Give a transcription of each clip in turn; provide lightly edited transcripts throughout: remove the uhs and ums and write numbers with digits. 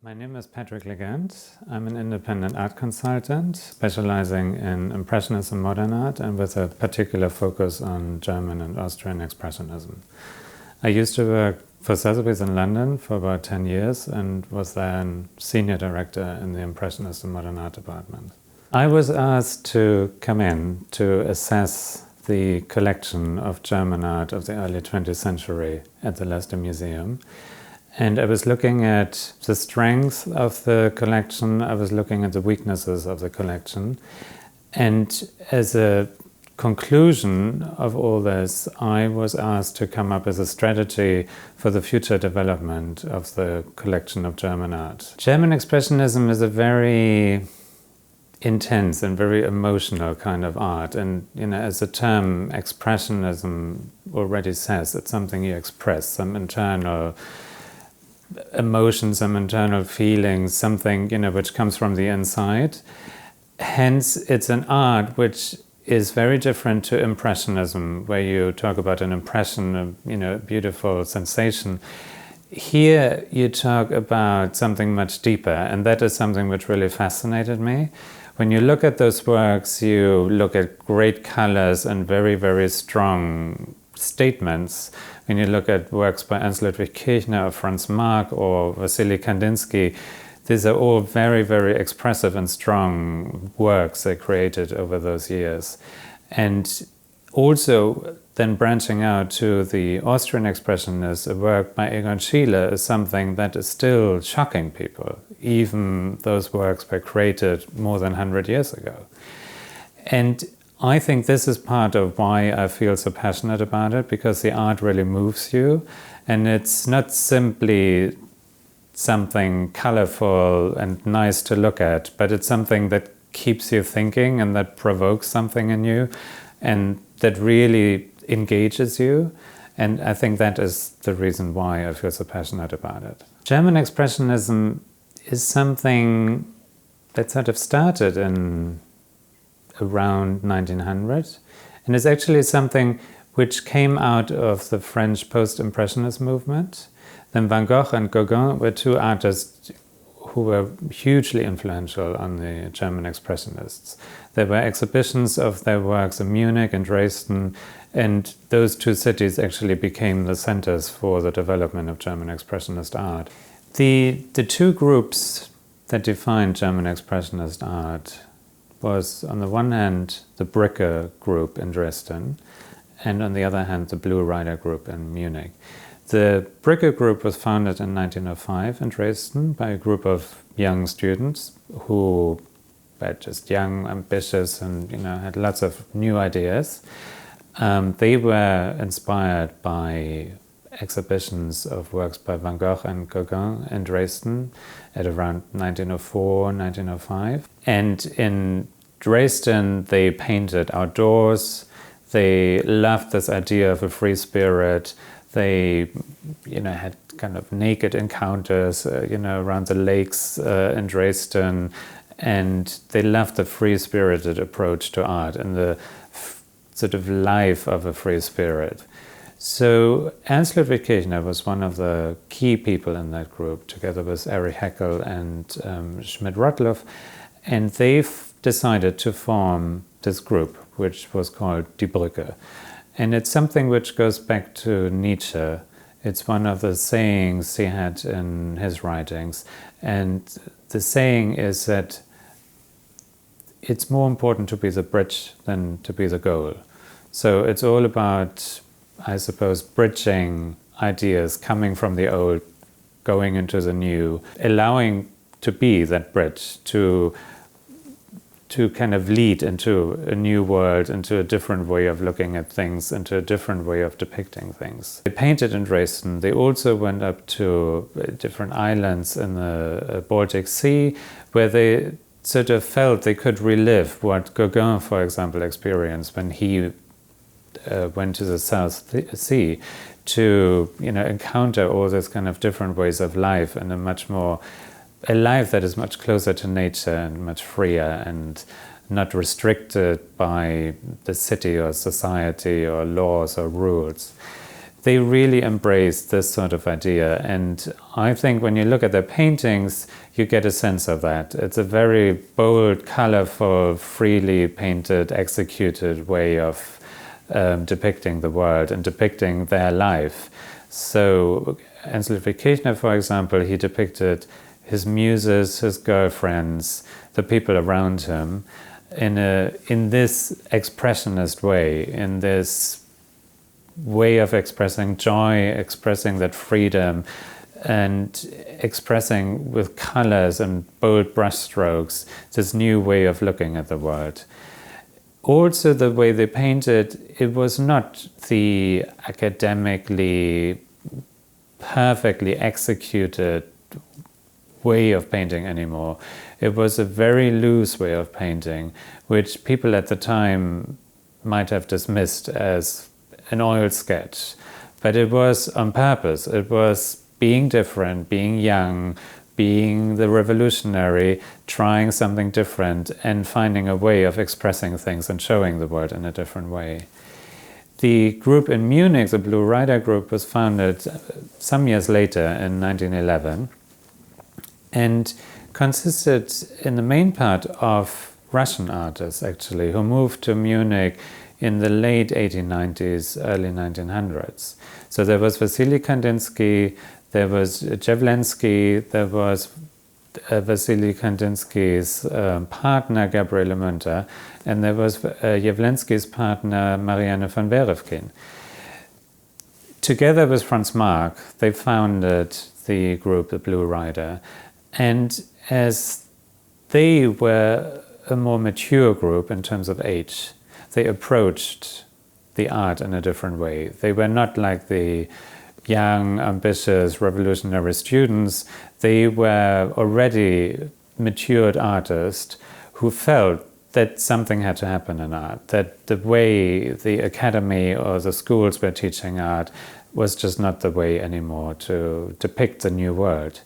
My name is Patrick Legant. I'm an independent art consultant specializing in Impressionist and modern art and with a particular focus on German and Austrian Expressionism. I used to work for Sotheby's in London for about 10 years and was then senior director in the Impressionist and modern art department. I was asked to come in to assess the collection of German art of the early 20th century at the Leicester Museum. And I was looking at the strengths of the collection, I was looking at the weaknesses of the collection. And as a conclusion of all this, I was asked to come up with a strategy for the future development of the collection of German art. German Expressionism is a very intense and very emotional kind of art. And as the term Expressionism already says, it's something you express, some internal emotions, some internal feelings, something which comes from the inside. Hence, it's an art which is very different to Impressionism, where you talk about an impression, a beautiful sensation. Here, you talk about something much deeper, and that is something which really fascinated me. When you look at those works, you look at great colors and very, very strong statements. When you look at works by Ernst Ludwig Kirchner or Franz Marc or Wassily Kandinsky, these are all very, very expressive and strong works they created over those years. And also then branching out to the Austrian Expressionists, a work by Egon Schiele is something that is still shocking people. Even those works were created more than 100 years ago. And I think this is part of why I feel so passionate about it, because the art really moves you, and it's not simply something colorful and nice to look at, but it's something that keeps you thinking and that provokes something in you and that really engages you. And I think that is the reason why I feel so passionate about it. German Expressionism is something that sort of started in around 1900, and it's actually something which came out of the French post-impressionist movement. Then Van Gogh and Gauguin were two artists who were hugely influential on the German Expressionists. There were exhibitions of their works in Munich and Dresden, and those two cities actually became the centers for the development of German Expressionist art. The two groups that defined German Expressionist art was, on the one hand, the Bricke group in Dresden, and on the other hand, the Blue Rider group in Munich. The Bricke group was founded in 1905 in Dresden by a group of young students who were just young, ambitious, and had lots of new ideas. They were inspired by exhibitions of works by Van Gogh and Gauguin in Dresden at around 1904, 1905. And in Dresden, they painted outdoors. They loved this idea of a free spirit. They, had kind of naked encounters, around the lakes in Dresden. And they loved the free-spirited approach to art and the sort of life of a free spirit. So Ernst Ludwig Kirchner was one of the key people in that group, together with Erich Heckel and Schmidt-Rottluff, and they've decided to form this group, which was called Die Brücke. And it's something which goes back to Nietzsche. It's one of the sayings he had in his writings. And the saying is that it's more important to be the bridge than to be the goal. So it's all about, I suppose, bridging ideas, coming from the old, going into the new, allowing to be that bridge, to kind of lead into a new world, into a different way of looking at things, into a different way of depicting things. They painted in Dresden. They also went up to different islands in the Baltic Sea, where they sort of felt they could relive what Gauguin, for example, experienced when he went to the South Sea, to encounter all these kind of different ways of life and a life that is much closer to nature and much freer and not restricted by the city or society or laws or rules. they really embraced this sort of idea. And I think when you look at their paintings, you get a sense of that. It's a very bold, colorful, freely painted, executed way of depicting the world and depicting their life. So Ernst-Ludwig Kirchner, for example, he depicted his muses, his girlfriends, the people around him in this expressionist way, in this way of expressing joy, expressing that freedom, and expressing with colors and bold brushstrokes this new way of looking at the world. Also, the way they painted, it was not the academically perfectly executed way of painting anymore. It was a very loose way of painting, which people at the time might have dismissed as an oil sketch. But it was on purpose. It was being different, being young, being the revolutionary, trying something different and finding a way of expressing things and showing the world in a different way. The group in Munich, the Blue Rider group, was founded some years later in 1911 and consisted in the main part of Russian artists, actually, who moved to Munich in the late 1890s, early 1900s. So there was Vasily Kandinsky, there was Jawlensky, there was Vasily Kandinsky's partner, Gabriele Münter, and there was Jawlensky's partner, Marianne von Werefkin. Together with Franz Marc, they founded the group, the Blue Rider. And as they were a more mature group in terms of age, they approached the art in a different way. They were not like the young, ambitious, revolutionary students. They were already matured artists who felt that something had to happen in art, that the way the academy or the schools were teaching art was just not the way anymore to depict the new world.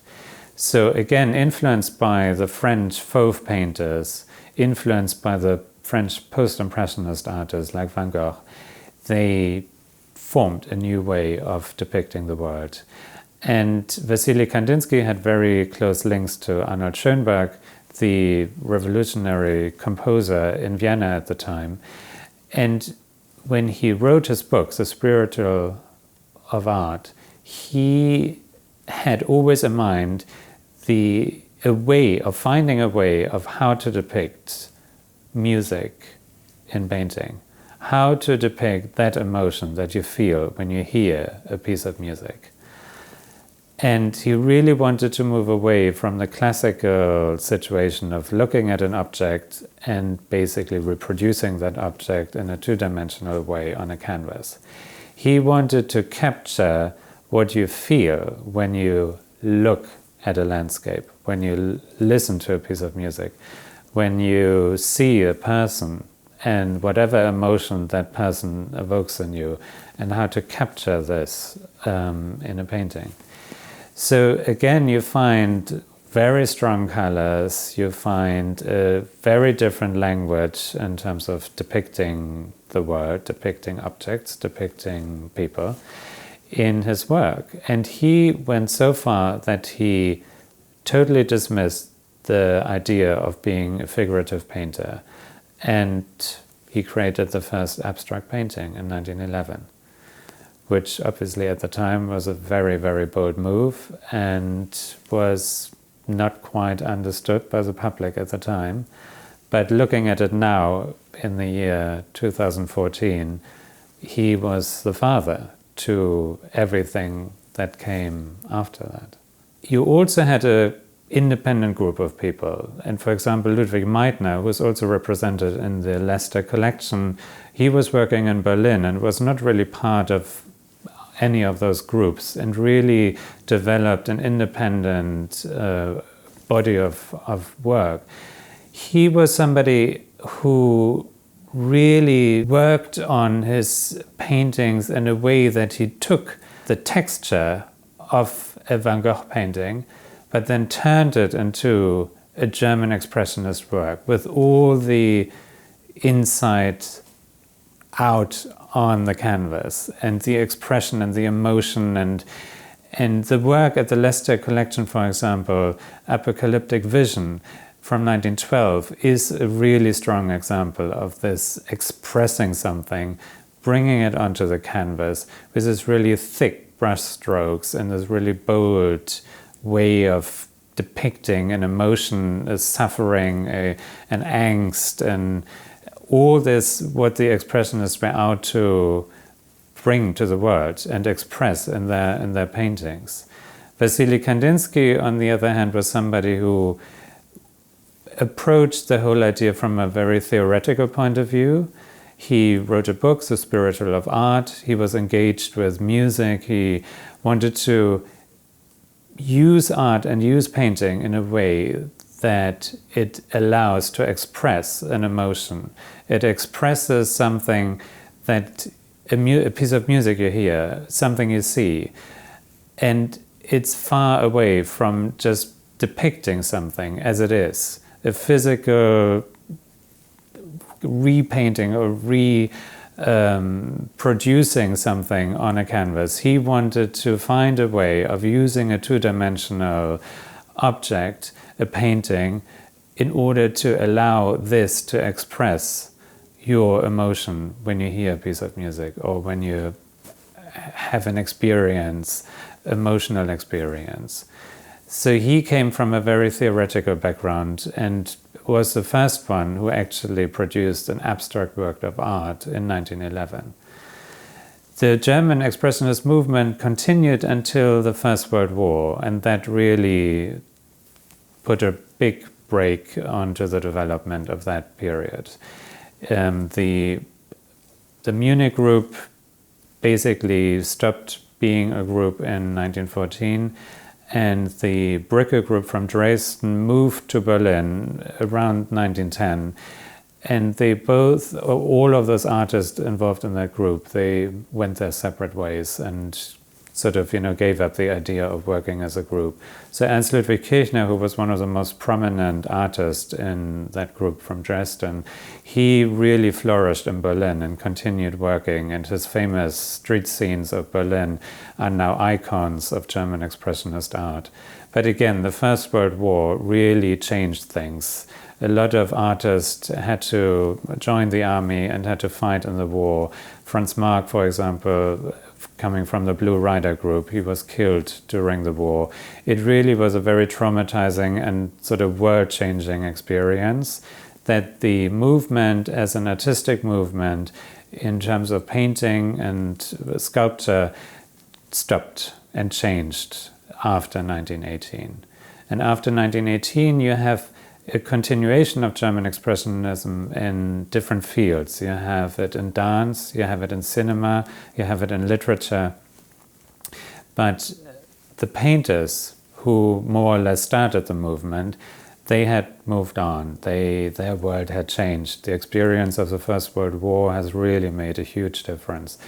So again, influenced by the French fauve painters, influenced by the French post-impressionist artists like Van Gogh, they formed a new way of depicting the world. And Vasily Kandinsky had very close links to Arnold Schönberg, the revolutionary composer in Vienna at the time. And when he wrote his books, The Spiritual of Art, he had always in mind finding a way of how to depict music in painting, how to depict that emotion that you feel when you hear a piece of music. And he really wanted to move away from the classical situation of looking at an object and basically reproducing that object in a two-dimensional way on a canvas. He wanted to capture what you feel when you look at a landscape, when you listen to a piece of music, when you see a person and whatever emotion that person evokes in you, and how to capture this in a painting. So again, you find very strong colors, you find a very different language in terms of depicting the world, depicting objects, depicting people in his work. And he went so far that he totally dismissed the idea of being a figurative painter, and he created the first abstract painting in 1911, which obviously at the time was a very, very bold move and was not quite understood by the public at the time. But looking at it now, in the year 2014, he was the father to everything that came after that. You also had an independent group of people. And for example, Ludwig Meitner, who was also represented in the Leicester collection, he was working in Berlin and was not really part of any of those groups and really developed an independent body of work. He was somebody who really worked on his paintings in a way that he took the texture of a Van Gogh painting, but then turned it into a German Expressionist work with all the insight out on the canvas, and the expression and the emotion and the work at the Leicester collection, for example, Apocalyptic Vision from 1912, is a really strong example of this expressing something, bringing it onto the canvas with this really thick brush strokes and this really bold way of depicting an emotion, a suffering, an angst, and all this, what the Expressionists were out to bring to the world and express in their paintings. Vasily Kandinsky, on the other hand, was somebody who approached the whole idea from a very theoretical point of view. He wrote a book, The Spiritual of Art. He was engaged with music. He wanted to use art and use painting in a way that it allows to express an emotion. It expresses something that a piece of music you hear, something you see, and it's far away from just depicting something as it is, a physical repainting or producing something on a canvas. He wanted to find a way of using a two-dimensional object, a painting, in order to allow this to express your emotion when you hear a piece of music or when you have an experience, emotional experience. So he came from a very theoretical background and was the first one who actually produced an abstract work of art in 1911. The German Expressionist movement continued until the First World War, and that really put a big brake onto the development of that period. The Munich group basically stopped being a group in 1914, and the Brücke group from Dresden moved to Berlin around 1910. And they both, all of those artists involved in that group, they went their separate ways and sort of, gave up the idea of working as a group. So Ernst Ludwig Kirchner, who was one of the most prominent artists in that group from Dresden, he really flourished in Berlin and continued working, and his famous street scenes of Berlin are now icons of German Expressionist art. But again, the First World War really changed things. A lot of artists had to join the army and had to fight in the war. Franz Marc, for example, coming from the Blue Rider group, he was killed during the war. It really was a very traumatizing and sort of world-changing experience that the movement as an artistic movement in terms of painting and sculpture stopped and changed after 1918. And after 1918, you have a continuation of German Expressionism in different fields. You have it in dance, you have it in cinema, you have it in literature. But the painters who more or less started the movement, they had moved on. Their world had changed. The experience of the First World War has really made a huge difference.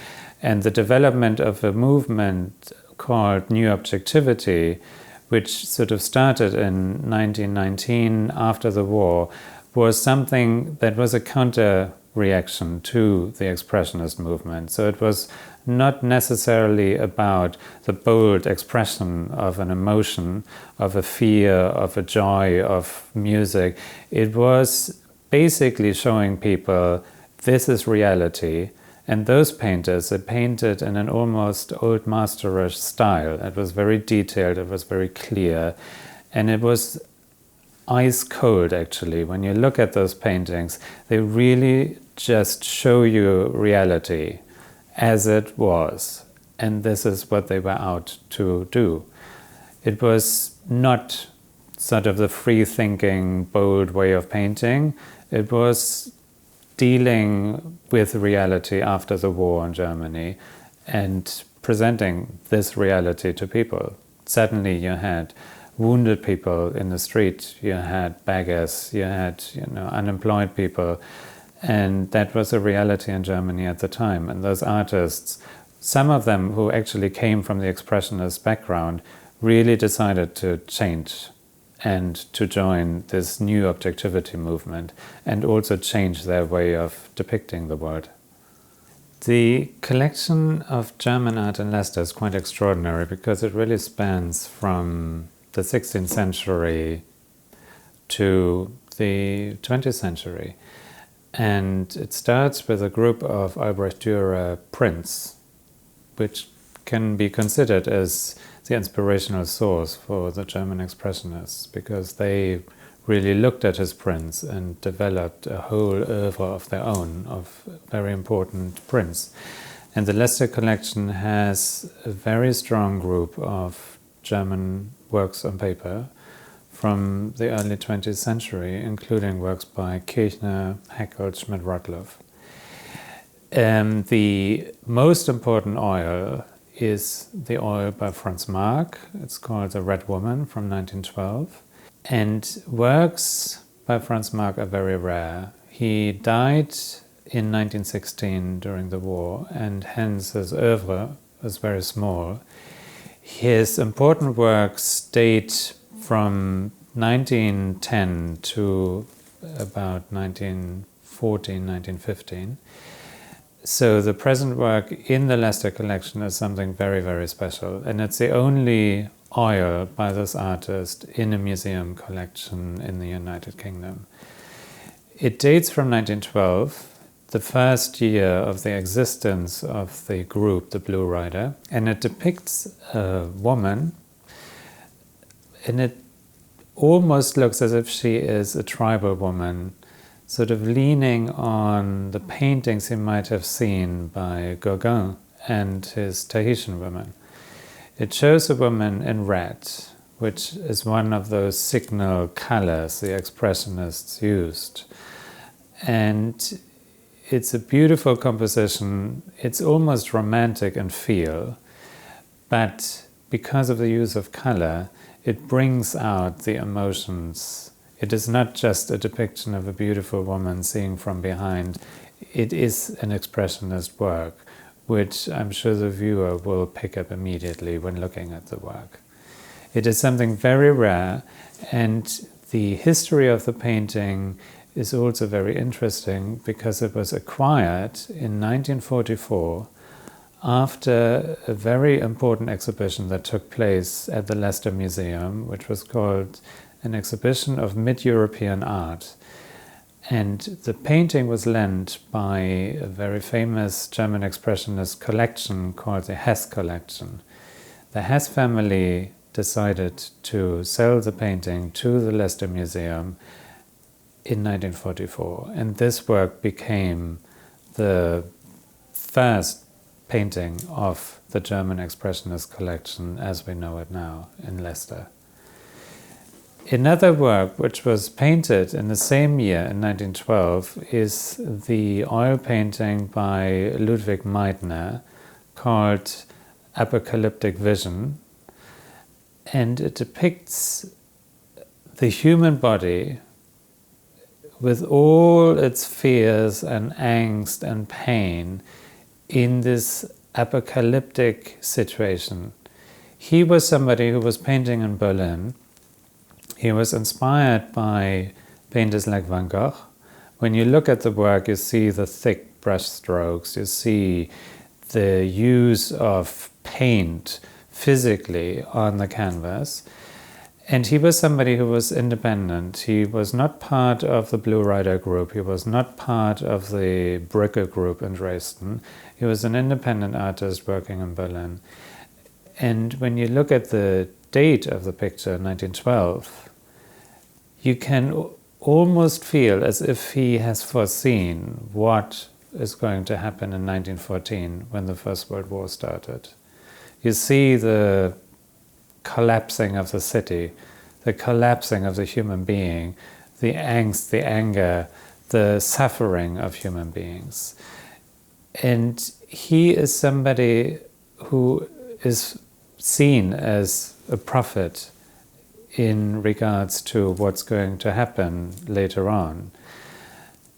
And the development of a movement called New Objectivity, which sort of started in 1919 after the war, was something that was a counter-reaction to the Expressionist movement. So it was not necessarily about the bold expression of an emotion, of a fear, of a joy, of music. It was basically showing people this is reality. And those painters, they painted in an almost old masterish style. It was very detailed, it was very clear, and it was ice cold actually. When you look at those paintings, they really just show you reality as it was. And this is what they were out to do. It was not sort of the free-thinking, bold way of painting. It was dealing with reality after the war in Germany and presenting this reality to people. Suddenly you had wounded people in the street, you had beggars, you had unemployed people, and that was a reality in Germany at the time. And those artists, some of them who actually came from the Expressionist background, really decided to change and to join this new objectivity movement and also change their way of depicting the world. The collection of German art in Leicester is quite extraordinary because it really spans from the 16th century to the 20th century. And it starts with a group of Albrecht Dürer prints, which can be considered as the inspirational source for the German Expressionists, because they really looked at his prints and developed a whole oeuvre of their own, of very important prints. And the Leicester collection has a very strong group of German works on paper from the early 20th century, including works by Kirchner, Haeckel, Schmidt-Rottluff. The most important oil is the oil by Franz Marc. It's called The Red Woman from 1912. And works by Franz Marc are very rare. He died in 1916 during the war, and hence his oeuvre is very small. His important works date from 1910 to about 1914, 1915. So the present work in the Leicester collection is something very, very special. And it's the only oil by this artist in a museum collection in the United Kingdom. It dates from 1912, the first year of the existence of the group, the Blue Rider, and it depicts a woman, and it almost looks as if she is a tribal woman, sort of leaning on the paintings he might have seen by Gauguin and his Tahitian women. It shows a woman in red, which is one of those signal colors the Expressionists used. And it's a beautiful composition. It's almost romantic in feel, but because of the use of color, it brings out the emotions. It is not just a depiction of a beautiful woman seeing from behind. It is an expressionist work, which I'm sure the viewer will pick up immediately when looking at the work. It is something very rare, and the history of the painting is also very interesting because it was acquired in 1944 after a very important exhibition that took place at the Leicester Museum, which was called an exhibition of mid-European art. And the painting was lent by a very famous German Expressionist collection called the Hess collection. The Hess family decided to sell the painting to the Leicester Museum in 1944. And this work became the first painting of the German Expressionist collection as we know it now in Leicester. Another work which was painted in the same year, in 1912, is the oil painting by Ludwig Meidner called Apocalyptic Vision. And it depicts the human body with all its fears and angst and pain in this apocalyptic situation. He was somebody who was painting in Berlin. He was inspired by painters like Van Gogh. When you look at the work, you see the thick brush strokes, you see the use of paint physically on the canvas. And he was somebody who was independent. He was not part of the Blue Rider group. He was not part of the Brücke group in Dresden. He was an independent artist working in Berlin. And when you look at the date of the picture, 1912, you can almost feel as if he has foreseen what is going to happen in 1914 when the First World War started. You see the collapsing of the city, the collapsing of the human being, the angst, the anger, the suffering of human beings. And he is somebody who is seen as a prophet in regards to what's going to happen later on.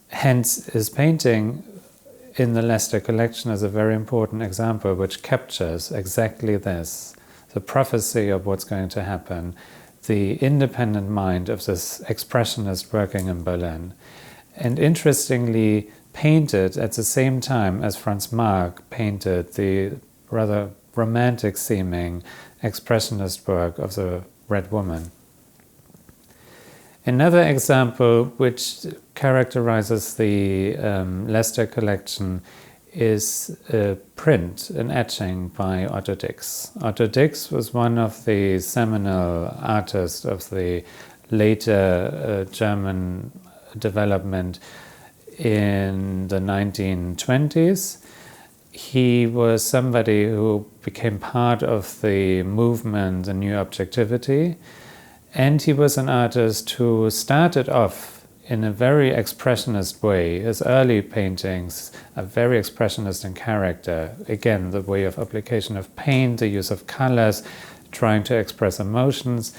Hence, his painting in the Leicester collection is a very important example which captures exactly this, the prophecy of what's going to happen, the independent mind of this expressionist working in Berlin. And interestingly, painted at the same time as Franz Marc painted the rather romantic-seeming Expressionist work of the Red Woman. Another example which characterizes the Leicester collection is a print, an etching by Otto Dix. Otto Dix was one of the seminal artists of the later German development in the 1920s. He was somebody who became part of the movement, the New Objectivity, and he was an artist who started off in a very expressionist way. His early paintings are very expressionist in character. Again, the way of application of paint, the use of colors, trying to express emotions.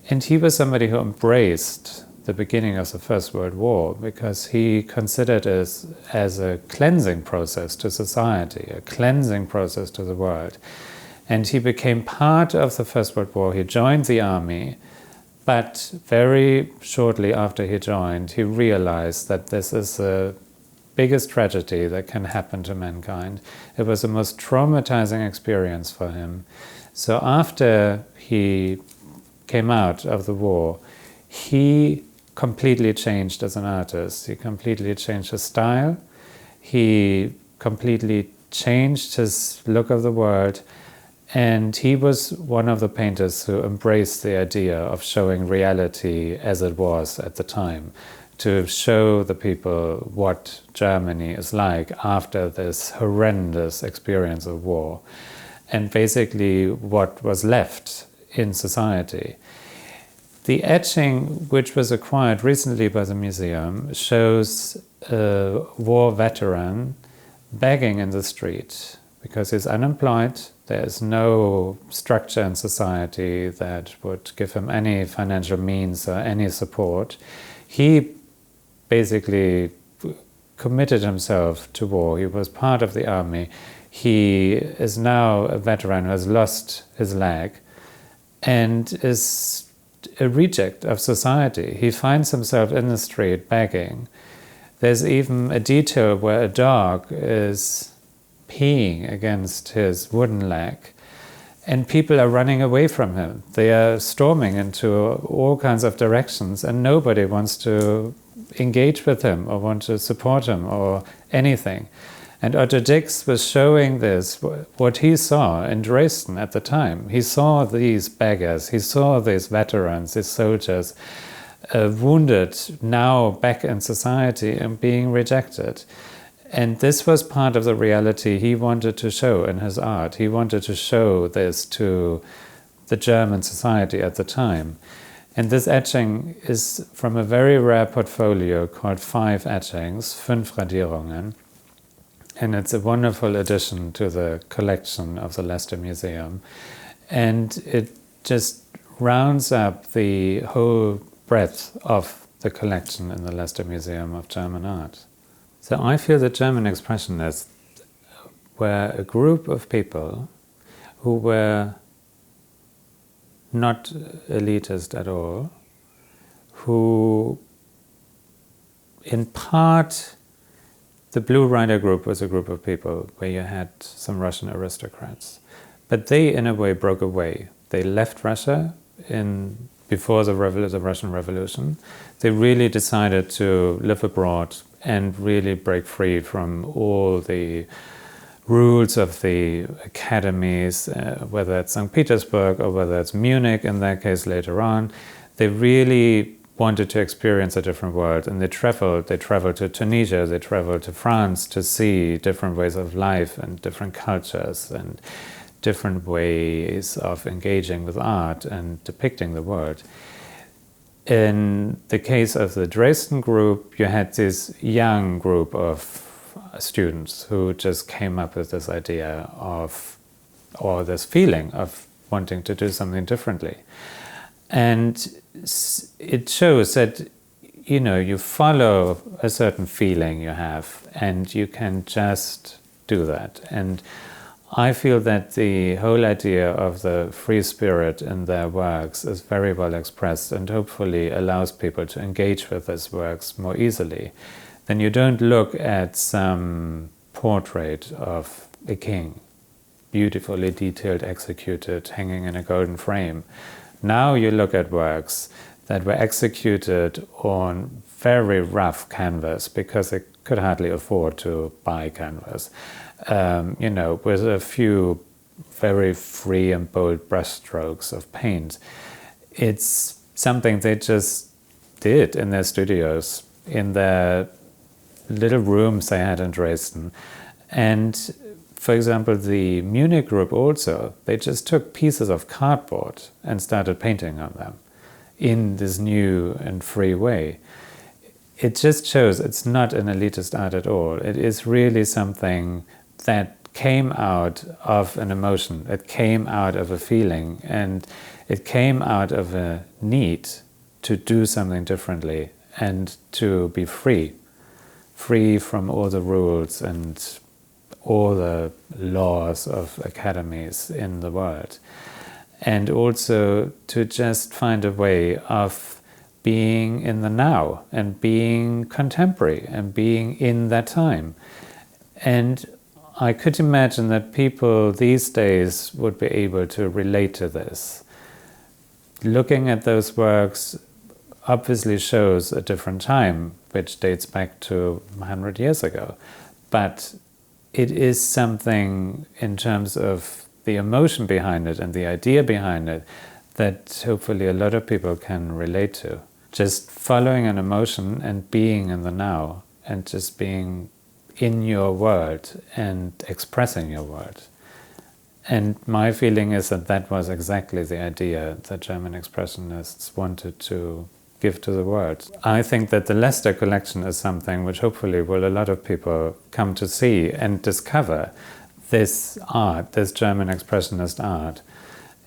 And he was somebody who embraced the beginning of the First World War because he considered it as a cleansing process to society, a cleansing process to the world. And he became part of the First World War. He joined the army. But very shortly after he joined, he realized that this is the biggest tragedy that can happen to mankind. It was the most traumatizing experience for him. So after he came out of the war, he completely changed as an artist. He completely changed his style. He completely changed his look of the world. And he was one of the painters who embraced the idea of showing reality as it was at the time, to show the people what Germany is like after this horrendous experience of war, and basically what was left in society. The etching, which was acquired recently by the museum, shows a war veteran begging in the street because he's unemployed. There is no structure in society that would give him any financial means or any support. He basically committed himself to war. He was part of the army. He is now a veteran who has lost his leg and is a reject of society. He finds himself in the street begging. There's even a detail where a dog is peeing against his wooden leg, and people are running away from him. They are storming into all kinds of directions, and nobody wants to engage with him or want to support him or anything. And Otto Dix was showing this, what he saw in Dresden at the time. He saw these beggars, he saw these veterans, these soldiers, wounded, now back in society and being rejected. And this was part of the reality he wanted to show in his art. He wanted to show this to the German society at the time. And this etching is from a very rare portfolio called 5 Etchings, 5 Radierungen. And it's a wonderful addition to the collection of the Leicester Museum. And it just rounds up the whole breadth of the collection in the Leicester Museum of German Art. So I feel that German Expressionists were a group of people who were not elitist at all, who in part, the Blue Rider group was a group of people where you had some Russian aristocrats. But they, in a way, broke away. They left Russia before the Russian Revolution. They really decided to live abroad and really break free from all the rules of the academies, whether it's St. Petersburg or whether it's Munich in that case later on. They really wanted to experience a different world, and they traveled to Tunisia, they traveled to France to see different ways of life and different cultures and different ways of engaging with art and depicting the world. In the case of the Dresden group, you had this young group of students who just came up with this idea of, or this feeling of wanting to do something differently. And it shows that, you follow a certain feeling you have and you can just do that. And I feel that the whole idea of the free spirit in their works is very well expressed and hopefully allows people to engage with these works more easily. then you don't look at some portrait of a king, beautifully detailed, executed, hanging in a golden frame. Now you look at works that were executed on very rough canvas because they could hardly afford to buy canvas. With a few very free and bold brushstrokes of paint. It's something they just did in their studios, in their little rooms they had in Dresden. And for example, the Munich group also, they just took pieces of cardboard and started painting on them in this new and free way. It just shows it's not an elitist art at all. It is really something that came out of an emotion, it came out of a feeling, and it came out of a need to do something differently and to be free from all the rules and all the laws of academies in the world. And also to just find a way of being in the now and being contemporary and being in that time. And I could imagine that people these days would be able to relate to this. Looking at those works obviously shows a different time, which dates back to 100 years ago. But it is something in terms of the emotion behind it and the idea behind it that hopefully a lot of people can relate to. Just following an emotion and being in the now and just being in your world and expressing your world. And my feeling is that that was exactly the idea that German Expressionists wanted to give to the world. I think that the Leicester collection is something which hopefully will a lot of people come to see and discover this art, this German Expressionist art.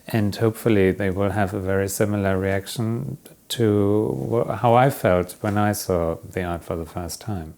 And hopefully they will have a very similar reaction to how I felt when I saw the art for the first time.